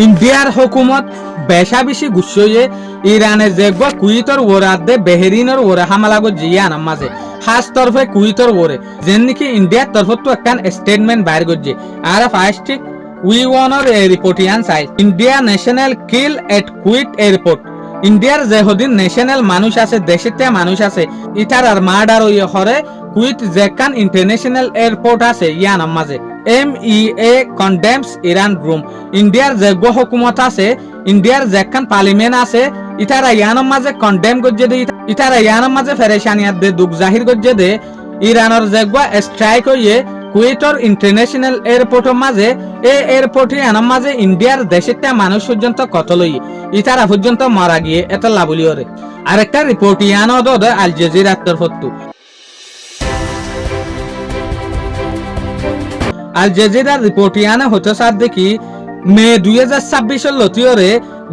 ইন্ডিয়ার হুকুমত বেশা বেশি গুছয়ে ইরানের যেগবা কুইতর ওরাদে বেহরিনের ওরে হামলা গো জিয়ান মাঝে খাস তরফে কুইতর ওরে যেন নাকি ইন্ডিয়ার তরফত তো একখান স্টেটমেন্ট বাইর করছে আর ফার্স্ট উই ওয়ানর রিপোর্টিয়ান সাইজ ইন্ডিয়া ন্যাশনাল কিল এট কুইট এয়ারপোর্ট ইন্ডিয়ার যেহদিন ন্যাশনাল মানুষ আছে দেশেতে মানুষ আছে ইটার আর মার্ডার ওই হরে কুইট যেখান ইন্টারন্যাশনাল এয়ারপোর্ট আছে ইয়ান মাঝে MEA কন্ডেমস ইরান গ্রুম ইন্ডিয়ার যে হুকুমত আছে ইন্ডিয়ার যেখান পার্লিমেন্ট আছে ইটারা ইয়ানোর মাঝে কন্ডেম করছে দে ইটারা ইয়ানোর মাঝে ফেরেশানিয়াত দে দুঃখ জাহির করছে দে ইরানের যে স্ট্রাইক হইয়ে কুয়েটর ইন্টারন্যাশনাল এয়ারপোর্টের মাঝে এই এয়ারপোর্টে ইয়ানোর মাঝে ইন্ডিয়ার দেশের মানুষ পর্যন্ত কত লই ইটারা পর্যন্ত মারা গিয়ে এত লাভলি ওরে আরেকটা রিপোর্ট ইয়ানো দে আল জাজিরার তরফতু আল জাজিরার রিপোর্টিয়ানে হতে সার দেখি মে 2026 লতিয়রে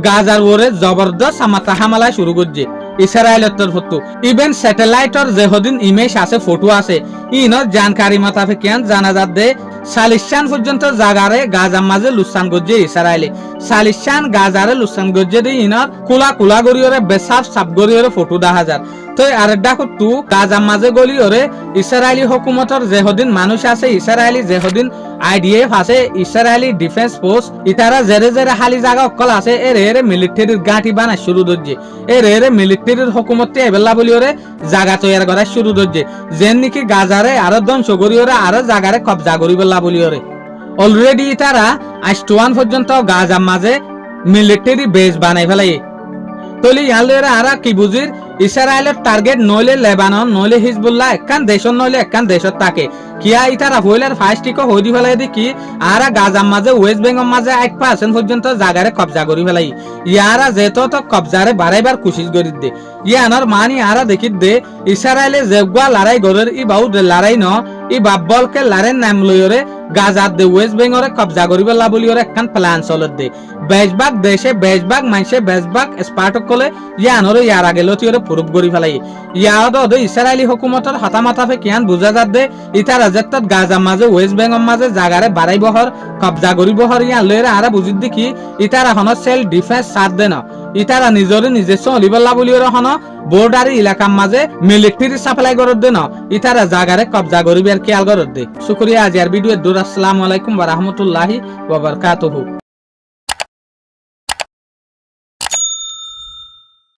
গাজার ওরে জবরদস্ত সামাতা হামলা শুরু করছে ইসরায়েলের তরফতু ইভেন স্যাটেলাইটর যেহদিন ইমেজ আছে ফটো আছে ইনর জানকারি মোতাবেক কেন জানা যাচ্ছে সালিশান পর্যন্ত জাগারে গাজার মাঝে লুসান করছে ইসরায়েলে সালিশান গাজারে লুসান করছে দি ইনর কুলা কুলা গরিয়রে বেসাব সাব গরিয়রে ফটো দেখা যায় তো আরেকটা কতু গাজার মাঝে গলিয়রে ইসরায়েলি হুকুমতর যেহদিন মানুষ আছে ইসরায়েলি যেহদিন IDF আছে ইসরায়েলি ডিফেন্স ফোর্স ইতারা জেরে জেরে হালি জায়গা অকল আছে এর মিলিটারির গাঁটি বানা শুরু করছে এর মিলিটারির হুকুমতে এবেলা বলিওরে জায়গা তৈরি করা শুরু করছে যেন নাকি গাজারে আরো ধ্বংস করিওরে আরো জায়গারে কবজা করিবেলা বলিওরে অলরেডি ইতারা আজ পর্যন্ত গাজার মাঝে মিলিটারি বেস বানাই ফেলাই তলি ইয়ালেরা আরা কি বুঝির ইসরায়েলের টার্গেট নইলে লেবানন নইলে হিজবুল্লাহ একখান দেশত নইলে একখান দেশত থাকে কিয়া ইতারা হইলের ফার্স্টিকো হইদি ফেলাই দেখি আরা গাজার মাঝে ওয়েস্ট বেঙ্গল মাঝে 8% পর্যন্ত জায়গারে কবজা করি ফেলাই ইয়ারা যেত তো কবজারে বাড়াইবার কোশিশ করি দে ইয়ানোর মানি আরা দেখি দে ইসরায়েলে যেগুয়া লড়াই গরের ই বাউ লড়াই ন ই বাব্বলকে লড়াই নাম লইরে গাজার দে ওয়েস্ট বেঙ্গলে কবজা করিবেলা বলি ওরে একখান প্ল্যান চলত দে বেশভাগ দেশে বেশভাগ মানুষে বেশভাগ স্পার্টক কলে ইয়ানোর ইয়ার আগে লতিওরে প্রুফ করি ফেলাই ইয়াদ ইসরায়েলি হুকুমতর হতামাতাফে কিয়ান বুঝা যাত দে ইতার রাজত্বত গাজার মাঝে ওয়েস্ট বেঙ্গল মাঝে জাগারে বাড়াই বহর কবজা করি বহর ইয়ান লইরে আরা বুঝিত দেখি ইতার এখন সেলফ ডিফেন্স সাথ দে ন ইতারা নিজরে নিজে চলিবেলা বলি ওরে হন বর্ডারি এলাকার মাঝে মিলিটারি সাপ্লাই করত দে ন ইতারা জাগারে কবজা করিবার খেয়াল করত দে শুকরিয়া আজি আর ভিডিও দূর আসসালামু আলাইকুম ওয়া রাহমাতুল্লাহি ওয়া বারাকাতুহু।